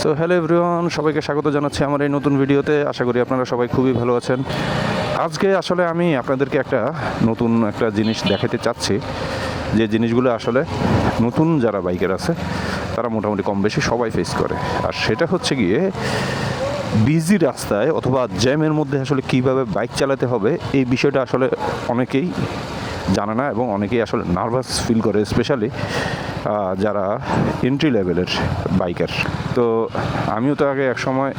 So hello everyone, সবাইকে স্বাগত জানাচ্ছি আমার এই নতুন ভিডিওতে। আশা করি আপনারা সবাই খুবই ভালো আছেন। আজকে আসলে আমি আপনাদেরকে নতুন একটা জিনিস দেখাতে চাচ্ছি, যে জিনিসগুলো আসলে নতুন যারা বাইকার আছে তারা মোটামুটি কম বেশি সবাই ফেস করে। আর সেটা হচ্ছে গিয়ে বিজি রাস্তায় অথবা জ্যামের মধ্যে আসলে কীভাবে বাইক চালাতে হবে, এই বিষয়টা আসলে অনেকেই জানে না এবং অনেকেই আসলে নার্ভাস ফিল করে, স্পেশালি যারা এন্ট্রি লেভেলের বাইকার। তো আমিও তো আগে একসময়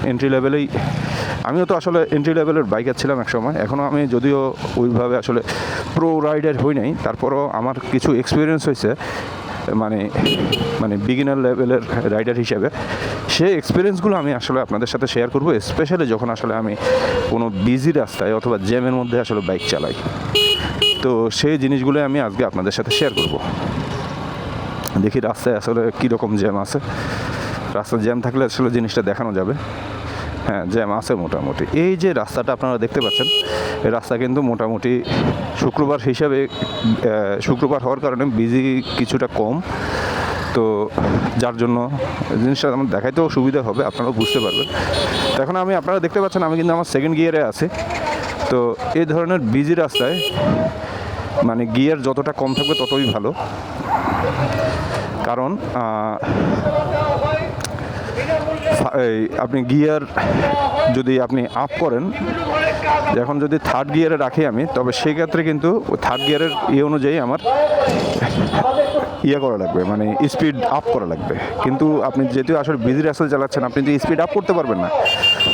আসলে এন্ট্রি লেভেলের বাইকার ছিলাম একসময়। এখনও আমি যদিও ওইভাবে আসলে প্রো রাইডার হই নাই, তারপরও আমার কিছু এক্সপিরিয়েন্স হয়েছে মানে বিগিনার লেভেলের রাইডার হিসেবে। সেই এক্সপিরিয়েন্সগুলো আমি আসলে আপনাদের সাথে শেয়ার করবো, স্পেশালি যখন আসলে আমি কোনো বিজি রাস্তায় অথবা জ্যামের মধ্যে আসলে বাইক চালাই। তো সেই জিনিসগুলো আমি আজকে আপনাদের সাথে শেয়ার করব। দেখি রাস্তায় আসলে কীরকম জ্যাম আছে। রাস্তায় জ্যাম থাকলে আসলে জিনিসটা দেখানো যাবে। হ্যাঁ, জ্যাম আছে মোটামুটি। এই যে রাস্তাটা আপনারা দেখতে পাচ্ছেন, এই রাস্তা কিন্তু মোটামুটি শুক্রবার হওয়ার কারণে বিজি কিছুটা কম। তো যার জন্য জিনিসটা আমার দেখাইতেও সুবিধা হবে, আপনারাও বুঝতে পারবেন। তো এখন আপনারা দেখতে পাচ্ছেন আমি কিন্তু আমার সেকেন্ড গিয়ারে আছি। তো এই ধরনের বিজি রাস্তায় গিয়ার যতটা কম থাকবে ততই ভালো, কারণ আপনি গিয়ার যদি আপনি আপ করেন, এখন যদি থার্ড গিয়ারে রাখি আমি, তবে সেক্ষেত্রে কিন্তু থার্ড গিয়ারের অনুযায়ী আমার করা লাগবে, স্পিড আপ করা লাগবে। কিন্তু আপনি যেহেতু আসলে বিজি রাস্তায় চালাচ্ছেন, আপনি তো স্পিড আপ করতে পারবেন না।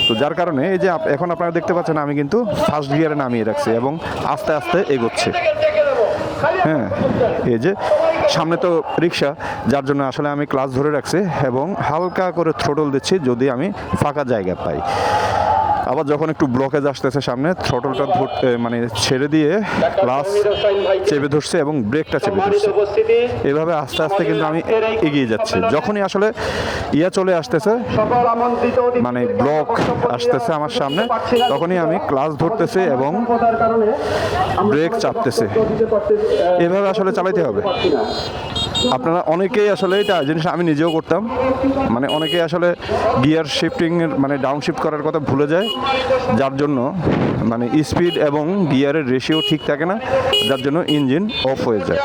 তো যার কারণে এই যে এখন আপনারা দেখতে পাচ্ছেন আমি কিন্তু ফার্স্ট গিয়ারে নামিয়ে রাখছি এবং আস্তে আস্তে এগোচ্ছে। হ্যাঁ, এই যে সামনে তো রিক্সা, যার জন্য আসলে আমি ক্লাচ ধরে রাখছি এবং হালকা করে থ্রোটল দিচ্ছি যদি আমি ফাঁকা জায়গা পাই। আবার যখন একটু ব্লকেজ আসতেছে সামনে, থ্রোটলটা ছেড়ে দিয়ে ক্লাচ চেপে ধরছে এবং ব্রেকটা চেপে ধরছে। এভাবে আস্তে আস্তে কিন্তু আমি এগিয়ে যাচ্ছি। যখনই আসলে চলে আসতেছে, ব্লক আসতেছে আমার সামনে, তখনই আমি ক্লাচ ধরতেছি এবং ব্রেক চাপতেছে। এভাবে আসলে চালাইতে হবে। আপনারা অনেকেই আসলে এটা জিনিস আমি নিজেও করতাম, অনেকেই আসলে গিয়ার শিফটিংয়ের ডাউন শিফট করার কথা ভুলে যায়, যার জন্য স্পিড এবং গিয়ারের রেশিও ঠিক থাকে না, যার জন্য ইঞ্জিন অফ হয়ে যায়।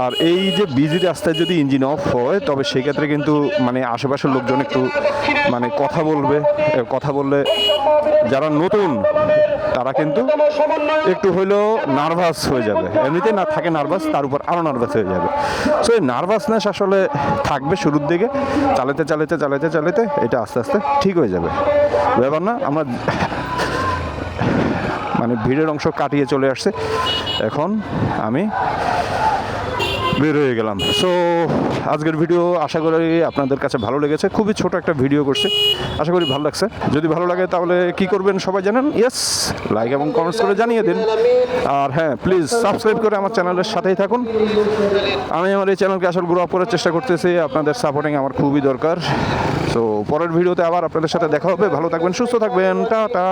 আর এই যে বিজি রাস্তায় যদি ইঞ্জিন অফ হয়, তবে সেক্ষেত্রে কিন্তু আশেপাশের লোকজন একটু কথা বললে যারা নতুন তারা কিন্তু একটু হইলেও নার্ভাস হয়ে যাবে। এমনিতেই না থাকে নার্ভাস, তার উপর আরও নার্ভাস হয়ে যাবে। সো এই নার্ভাসনেস আসলে থাকবে শুরুর দিকে, চালাতে এটা আস্তে আস্তে ঠিক হয়ে যাবে, ব্যাপার না। আমরা ভিড়ের অংশ কাটিয়ে চলে আসছে, এখন আমি বের হয়ে গেলাম। সো আজকের ভিডিও আশা করি আপনাদের কাছে ভালো লেগেছে। খুবই ছোট একটা ভিডিও করছি, আশা করি ভালো লাগছে। যদি ভালো লাগে তাহলে কি করবেন সবাই জানেন, লাইক এবং কমেন্টস করে জানিয়ে দিন। আর হ্যাঁ, প্লিজ সাবস্ক্রাইব করে আমার চ্যানেলের সাথেই থাকুন। আমি আমার এই চ্যানেলকে আসলে গ্রো আপ করার চেষ্টা করতেছি, আপনাদের সাপোর্টিং আমার খুবই দরকার। সো পরের ভিডিওতে আবার আপনাদের সাথে দেখা হবে। ভালো থাকবেন, সুস্থ থাকবেন, টাটা।